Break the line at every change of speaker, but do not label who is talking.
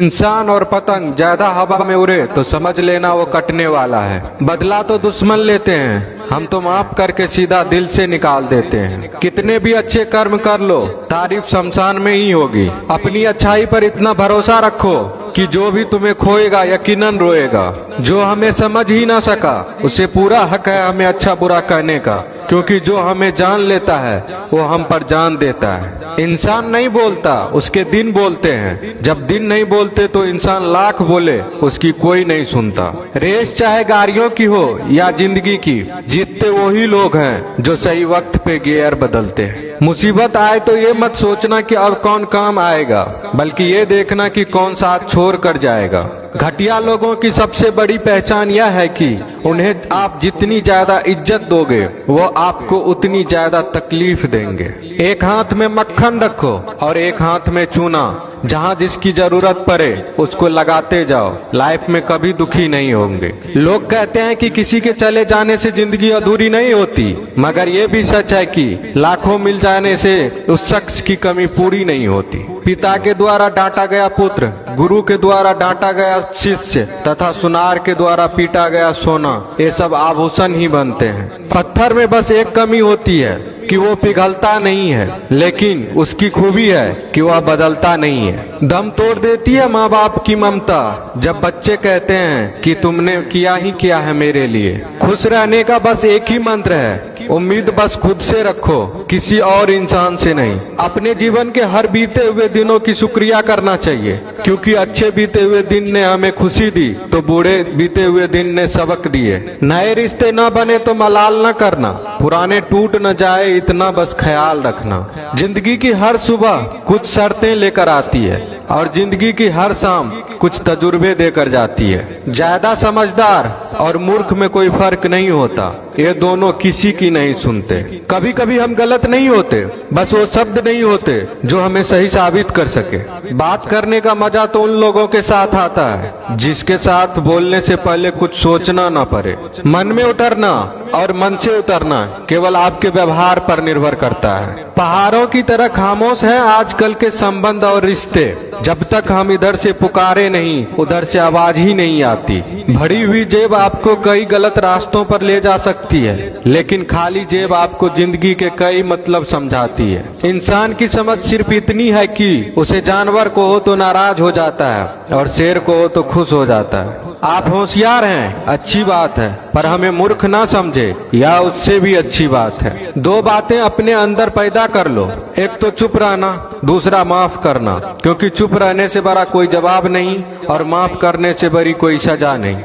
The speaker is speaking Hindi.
इंसान और पतंग ज्यादा हवा में उड़े तो समझ लेना वो कटने वाला है। बदला तो दुश्मन लेते हैं, हम तो माफ करके सीधा दिल से निकाल देते हैं। कितने भी अच्छे कर्म कर लो, तारीफ शमशान में ही होगी। अपनी अच्छाई पर इतना भरोसा रखो कि जो भी तुम्हें खोएगा यकीनन रोएगा। जो हमें समझ ही ना सका उसे पूरा हक है हमें अच्छा बुरा कहने का, क्योंकि जो हमें जान लेता है वो हम पर जान देता है। इंसान नहीं बोलता, उसके दिन बोलते हैं। जब दिन नहीं बोलते तो इंसान लाख बोले उसकी कोई नहीं सुनता। रेस चाहे गाड़ियों की हो या जिंदगी की, जीतते वही लोग हैं जो सही वक्त पे गियर बदलते हैं। मुसीबत आए तो ये मत सोचना कि अब कौन काम आएगा, बल्कि ये देखना कि कौन साथ छोड़ कर जाएगा। घटिया लोगों की सबसे बड़ी पहचान यह है कि उन्हें आप जितनी ज्यादा इज्जत दोगे वो आपको उतनी ज्यादा तकलीफ देंगे। एक हाथ में मक्खन रखो और एक हाथ में चूना। जहाँ जिसकी जरूरत पड़े उसको लगाते जाओ, लाइफ में कभी दुखी नहीं होंगे। लोग कहते हैं कि किसी के चले जाने से जिंदगी अधूरी नहीं होती, मगर ये भी सच है कि लाखों मिल जाने से उस शख्स की कमी पूरी नहीं होती। पिता के द्वारा डांटा गया पुत्र, गुरु के द्वारा डांटा गया शिष्य तथा सुनार के द्वारा पीटा गया सोना, ये सब आभूषण ही बनते हैं। पत्थर में बस एक कमी होती है कि वो पिघलता नहीं है, लेकिन उसकी खूबी है कि वह बदलता नहीं है। दम तोड़ देती है माँ बाप की ममता जब बच्चे कहते हैं कि तुमने किया ही क्या है मेरे लिए। खुश रहने का बस एक ही मंत्र है, उम्मीद बस खुद से रखो, किसी और इंसान से नहीं। अपने जीवन के हर बीते हुए दिनों की शुक्रिया करना चाहिए, क्योंकि अच्छे बीते हुए दिन ने हमें खुशी दी तो बूढ़े बीते हुए दिन ने सबक दिए। नए रिश्ते न बने तो मलाल न करना, पुराने टूट न जाए इतना बस ख्याल रखना। जिंदगी की हर सुबह कुछ शर्तें लेकर आती है और जिंदगी की हर शाम कुछ तजुर्बे देकर जाती है। ज्यादा समझदार और मूर्ख में कोई फर्क नहीं होता, ये दोनों किसी की नहीं सुनते। कभी कभी हम गलत नहीं होते, बस वो शब्द नहीं होते जो हमें सही साबित कर सके। बात करने का मजा तो उन लोगों के साथ आता है जिसके साथ बोलने से पहले कुछ सोचना ना पड़े। मन में उतरना और मन से उतरना केवल आपके व्यवहार पर निर्भर करता है। पहाड़ों की तरह खामोश है आजकल के संबंध और रिश्ते। जब तक हम इधर से पुकारे नहीं उधर से आवाज ही नहीं आती। भरी हुई जेब आपको कई गलत रास्तों पर ले जा सकती है, लेकिन खाली जेब आपको जिंदगी के कई मतलब समझाती है। इंसान की समझ सिर्फ इतनी है कि उसे जानवर को हो तो नाराज हो जाता है और शेर को हो तो खुश हो जाता है। आप होशियार हैं, अच्छी बात है, पर हमें मूर्ख ना समझे या उससे भी अच्छी बात है। दो बातें अपने अंदर पैदा कर लो, एक तो चुप रहना, दूसरा माफ करना, क्योंकि चुप रहने से बड़ा कोई जवाब नहीं और माफ करने से बड़ी कोई सजा नहीं।